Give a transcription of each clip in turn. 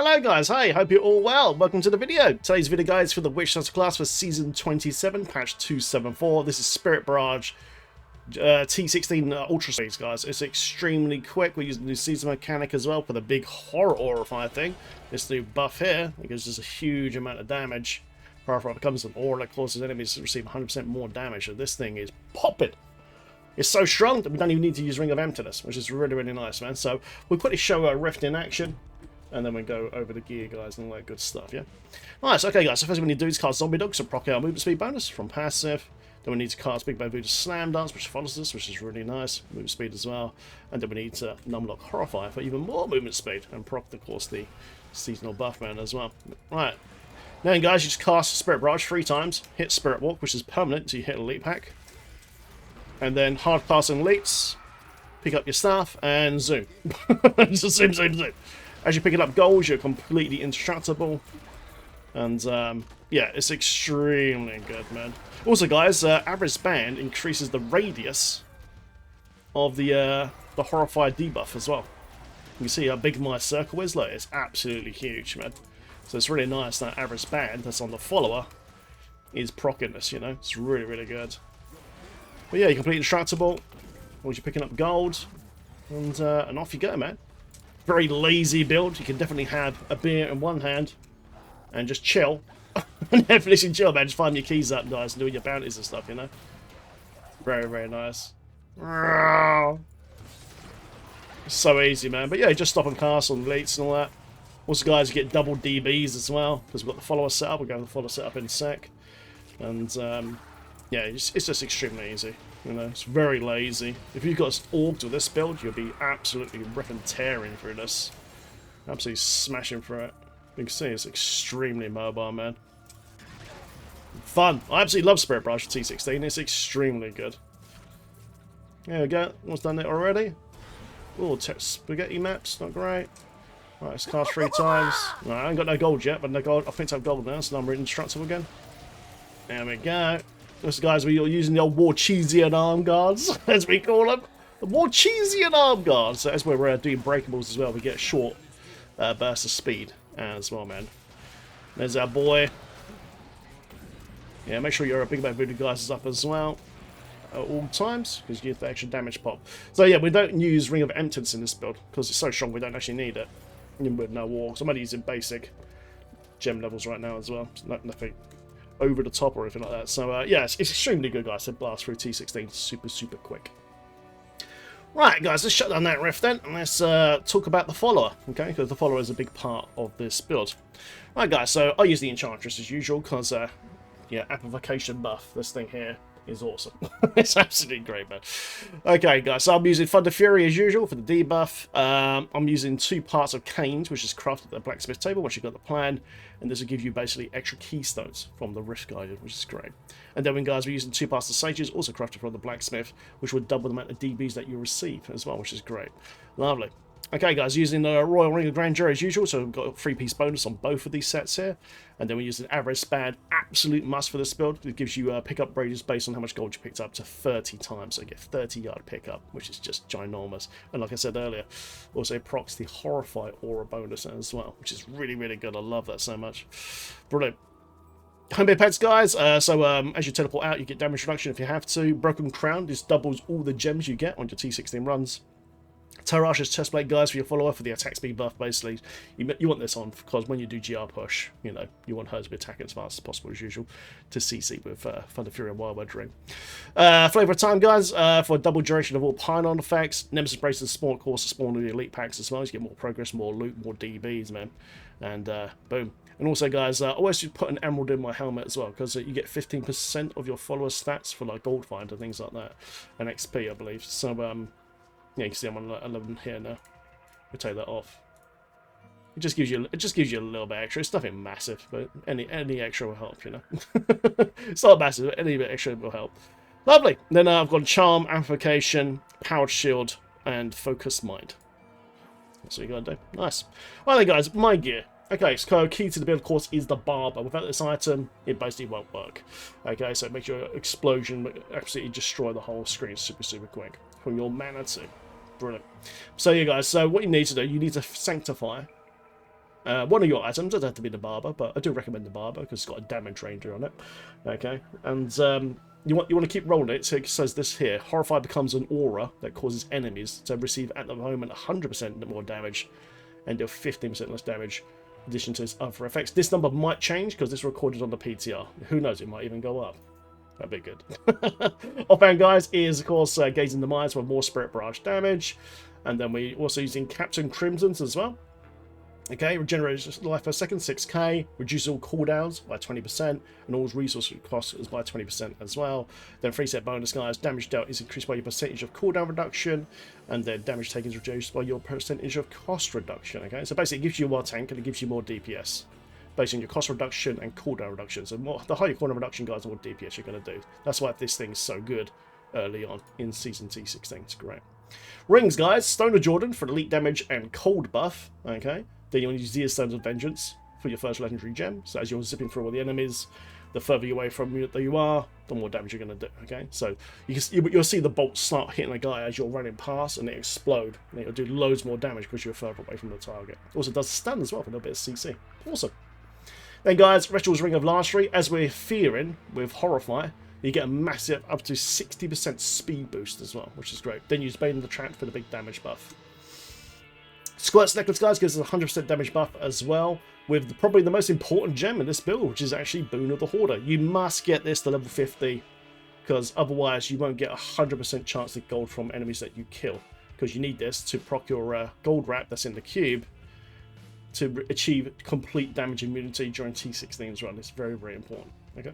Hello guys, hey, hope you're all well. Welcome to the video. Today's video guys for the Witch Hunter class for Season 27, Patch 274. This is Spirit Barrage, T16 Ultra Speeds guys. It's extremely quick. We're using the new season mechanic as well for the big horror aurifier thing. This new buff here, it gives us a huge amount of damage. Horror becomes an aura that causes enemies to receive 100% more damage. So this thing is popping. It's so strong that we don't even need to use Ring of Emptiness, which is really, really nice, man. So we'll quickly show our Rift in action. And then we go over the gear, guys, and all that good stuff, yeah? Nice, okay, guys, so first we need to do is cast Zombie Dog, so proc our movement speed bonus from passive. Then we need to cast Big Bad Voodoo Slam Dance, which follows us, which is really nice. Movement speed as well. And then we need to Numlock Horrify for even more movement speed. And proc, of course, the seasonal buff man as well. Right. Now, guys, you just cast Spirit Barrage 3 times. Hit Spirit Walk, which is permanent until you hit Elite Pack. And then hard pass and elites. Pick up your staff and zoom. Just zoom, zoom, zoom. As you're picking up goals, you're completely indestructible. And, yeah, it's extremely good, man. Also, guys, average band increases the radius of the Horrified debuff as well. You can see how big my circle is. Look, it's absolutely huge, man. So it's really nice that average band that's on the follower is proccing this, you know. It's really, really good. But yeah, you're completely indestructible. Once you're picking up gold. And off you go, man. Very lazy build. You can definitely have a beer in one hand and just chill. And definitely chill, man. Just find your keys up, guys, and doing your bounties and stuff, you know. Very, very nice. So easy, man. But yeah, just stop and cast on elites and all that. Also, guys, you get double DBs as well because we've got the follower setup. We'll go with the follower setup in a sec. And yeah, it's just extremely easy. You know, it's very lazy. If you've got orgs with this build, you'll be absolutely ripping tearing through this. Absolutely smashing through it. You can see it's extremely mobile, man. Fun. I absolutely love Spirit Barrage for T16. It's extremely good. There we go. Almost done it already. Oh, spaghetti maps. Not great. Right, let's cast 3 times. No, I ain't got no gold yet, but no gold. I think I have gold now, so now I'm indestructible again. There we go. This guys, we're using the old Warcheesian arm guards, as we call them. The Warcheesian arm guards. So as we're doing breakables as well, we get a short burst of speed as well, man. There's our boy. Yeah, make sure your Big Bad Voodoo guys is up as well at all times, because you get the extra damage pop. So yeah, we don't use Ring of Emptiness in this build, because it's so strong we don't actually need it. Even with no war. So I'm only using basic gem levels right now as well. Nothing over the top or anything like that. So yeah, it's extremely good, guys. To blast through T16 super, super quick. Right, guys, let's shut down that rift then, and let's talk about the follower, okay? Because the follower is a big part of this build. Right, guys, so I use the Enchantress as usual, because, yeah, amplification buff, this thing here is awesome. It's absolutely great, man. Okay, guys, so I'm using Thunder Fury as usual for the debuff. I'm using 2 parts of Canes, which is crafted at the blacksmith table once you've got the plan, and this will give you basically extra keystones from the Rift Guardian, which is great. And then, guys, we're using 2 parts of Sages, also crafted from the blacksmith, which would double the amount of DBs that you receive as well, which is great. Lovely. Okay, guys, using the Royal Ring of Grandeur as usual, so we've got a 3-piece bonus on both of these sets here. And then we're using average band, absolute must for this build. It gives you pickup radius based on how much gold you picked up to 30 times, so you get 30-yard pickup, which is just ginormous. And like I said earlier, also procs the Horrify Aura bonus as well, which is really, really good. I love that so much. Brilliant. Home pets, guys. As you teleport out, you get damage reduction if you have to. Broken Crown, this doubles all the gems you get on your T16 runs. Tarash's Chestplate, guys, for your follower for the attack speed buff, basically. You want this on because when you do GR push, you know, you want her to be attacking as fast as possible as usual to CC with Thunder Fury and Wildwood Ring. Flavor of Time, guys, for double duration of all Pylon effects. Nemesis Braces spawn, of course, to spawn with the elite packs as well. You get more progress, more loot, more DBs, man. And boom. And also, guys, I always put an emerald in my helmet as well, because you get 15% of your followers' stats for like gold find and things like that, and XP, I believe. So yeah, you can see I'm on 11 here now. We'll take that off. It just gives you a little bit extra. It's nothing massive, but any extra will help, you know. It's not massive, but any bit extra will help. Lovely. Then I've got Charm, Amplification, Powered Shield, and Focused Mind. That's what you gotta do. Nice. Well then, guys, my gear. Okay, so key to the build, of course, is the Barber. Without this item, it basically won't work. Okay, so it makes your explosion absolutely destroy the whole screen super, super quick. From your mana too. Brilliant. So yeah, guys, so what you need to do, you need to sanctify One of your items, doesn't have to be the Barber, but I do recommend the Barber because it's got a damage ranger on it. Okay, and you want to keep rolling it. So it says this here: Horrify becomes an aura that causes enemies to receive at the moment 100% more damage and deal 15% less damage. In addition to its other effects, this number might change because this is recorded on the PTR. Who knows? It might even go up. That'd be good. Offhand, guys, is of course gazing the mines for more Spirit Barrage damage, and then we also using Captain Crimson's as well. Okay, regenerates life per second, 6k, reduces all cooldowns by 20%, and all resource costs is by 20% as well. Then 3 set bonus, guys, damage dealt is increased by your percentage of cooldown reduction, and then damage taken is reduced by your percentage of cost reduction. Okay, so basically it gives you more tank and it gives you more DPS, based on your cost reduction and cooldown reduction. So the higher cooldown reduction, guys, the more DPS you're going to do. That's why this thing's so good early on in Season T16. It's great. Rings, guys, Stone of Jordan for elite damage and cold buff. Okay. Then you want to use Zia Stones of Vengeance for your first legendary gem. So as you're zipping through all the enemies, the further away from you are, the more damage you're going to do. Okay, so you'll see the bolts start hitting a guy as you're running past, and they explode. And it'll do loads more damage because you're further away from the target. Also does stun as well for a little bit of CC. Awesome. Then, guys, Ritual's Ring of Mastery. As we're fearing with Horrify, you get a massive up to 60% speed boost as well, which is great. Then use Bane of the Trap for the big damage buff. Squirt's Necklace, guys, gives us a 100% damage buff as well, with probably the most important gem in this build, which is actually Boon of the Hoarder. You must get this to level 50, because otherwise you won't get a 100% chance to gold from enemies that you kill, because you need this to proc your gold wrap that's in the cube to achieve complete damage immunity during T16's run. It's very, very important. Okay.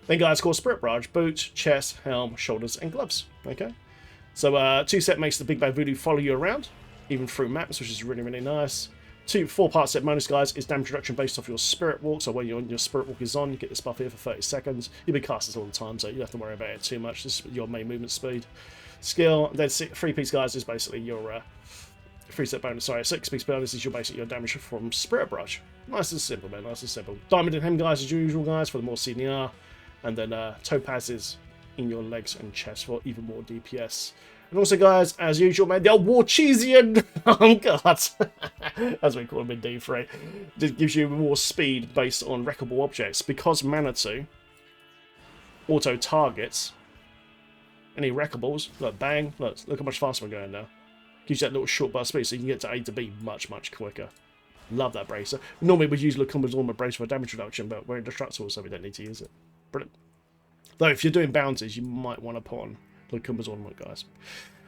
Then, guys, called Spirit Barrage: boots, chest, helm, shoulders, and gloves. Okay. So 2 set makes the Big Bad Voodoo follow you around, even through maps, which is really, really nice. 4-part set bonus, guys, is damage reduction based off your Spirit Walk. So when your Spirit Walk is on, you get this buff here for 30 seconds. You'll be casting this all the time, so you don't have to worry about it too much. This is your main movement speed. Skill, then 3-piece, guys, is basically your 3-set bonus. Sorry, 6-piece bonus is your damage from Spirit Barrage. Nice and simple, man. Nice and simple. Diamond and Hem, guys, as usual, guys, for the more CDR. And then Topazes in your legs and chest for even more DPS. And also, guys, as usual, man, the old Warcheesian, oh god, as we call him in D3, it gives you more speed based on wreckable objects. Because Manitou auto-targets any wreckables, look, bang, look how much faster we're going now. Gives you that little short burst speed, so you can get to A to B much, much quicker. Love that bracer. Normally we'd use Lacumba's Armor Bracer for damage reduction, but we're indestructible, so we don't need to use it. Brilliant. Though, if you're doing bounties, you might want to put on Lacumba's Ornament, guys.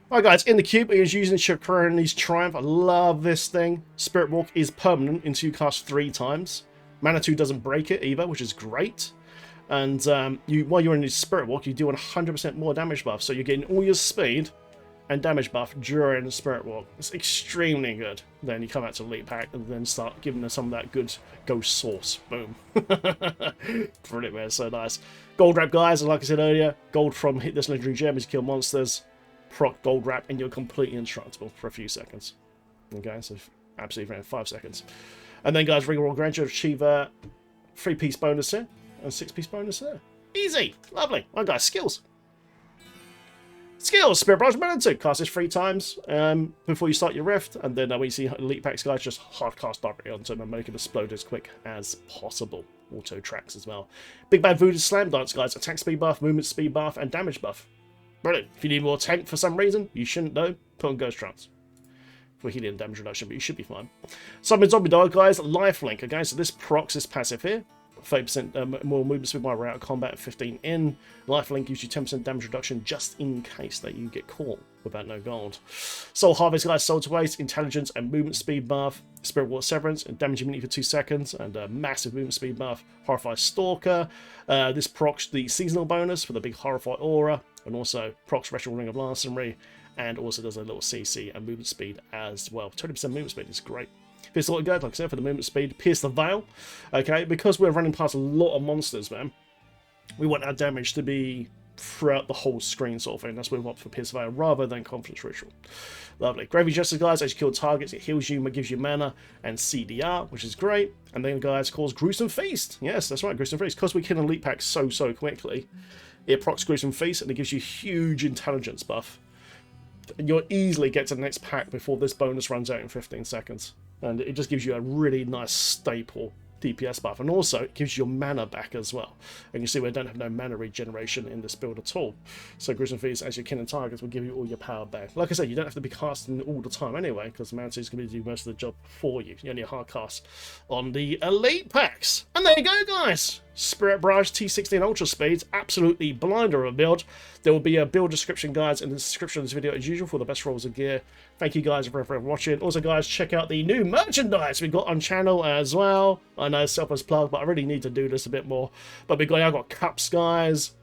Alright, guys, in the cube, he's using Shakurani's Triumph. I love this thing. Spirit Walk is permanent until you cast 3 times. Manitou doesn't break it either, which is great. And while you're in his Spirit Walk, you do 100% more damage buff. So you're getting all your speed and damage buff during the Spirit Walk. It's extremely good. Then you come out to Elite Pack and then start giving them some of that good ghost sauce. Boom. Brilliant, man. So nice. Gold wrap, guys, like I said earlier, gold from hit this legendary gem is kill monsters, proc gold wrap, and you're completely indestructible for a few seconds. Okay, so absolutely around 5 seconds. And then, guys, Ring of Royal Grandeur, achieve a 3-piece bonus here and 6-piece bonus there. Easy, lovely. Alright, guys, skills. Skills, Spirit Barrage Manitou. Cast this 3 times before you start your rift, and then when you see Elite Packs, guys, just hard cast directly onto them and make it explode as quick as possible. Auto tracks as well. Big Bad Voodoo Slam Dance, guys. Attack speed buff, movement speed buff, and damage buff. Brilliant. If you need more tank for some reason, you shouldn't though. Put on Ghost Trance for healing and damage reduction, but you should be fine. Summon Zombie Dog, guys. Lifelink. Okay, so this procs this passive here. 30% more movement speed while we're out of combat, 15 in. Lifelink gives you 10% damage reduction just in case that you get caught without no gold. Soul Harvest, guys, Soul to Waste, Intelligence and Movement Speed buff. Spirit Water Severance and damage immunity for 2 seconds and a massive movement speed buff. Horrify Stalker. This procs the seasonal bonus for the big Horrify Aura and also procs Retro Ring of Larcenry and also does a little CC and movement speed as well. 20% movement speed is great. Pierce the Good, like I said, for the movement speed. Pierce the Veil. Okay, because we're running past a lot of monsters, man, we want our damage to be throughout the whole screen sort of thing. That's what we want for Pierce the Veil rather than Confidence Ritual. Lovely. Gravy Justice, guys, as you kill targets, it heals you, gives you mana and CDR, which is great. And then, guys, calls Gruesome Feast. Yes, that's right, Gruesome Feast. Because we kill Elite Pack so quickly, it procs Gruesome Feast and it gives you huge intelligence buff. And you'll easily get to the next pack before this bonus runs out in 15 seconds. And it just gives you a really nice staple DPS buff, and also it gives your mana back as well. And you see we don't have no mana regeneration in this build at all. So Grissom Feast as your kin and targets will give you all your power back. Like I said, you don't have to be casting all the time anyway, because Mounties is going to do most of the job for you. You only hard cast on the elite packs. And there you go, guys. Spirit Barrage T16 Ultra Speeds, absolutely blinder of a build. There will be a build description, guys, in the description of this video as usual for the best rolls of gear. Thank you guys for watching. Also, guys, check out the new merchandise we got on channel as well. I know self-as plug, but I really need to do this a bit more. But I've got cups, guys,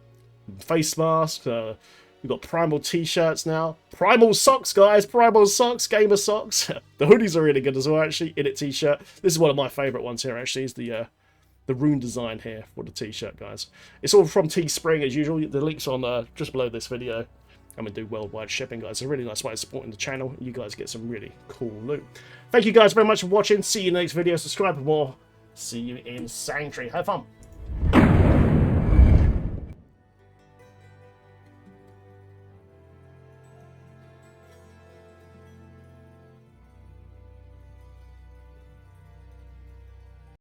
face masks. We've got Primal t-shirts now. Primal socks, guys. Primal socks, gamer socks. The hoodies are really good as well, actually. Init t-shirt. This is one of my favourite ones here, actually, is the rune design here for the t-shirt, guys. It's all from Teespring as usual. The link's on just below this video. I'm going to do worldwide shipping, guys. It's a really nice way of supporting the channel. You guys get some really cool loot. Thank you guys very much for watching. See you in the next video. Subscribe for more. See you in Sanctuary. Have fun.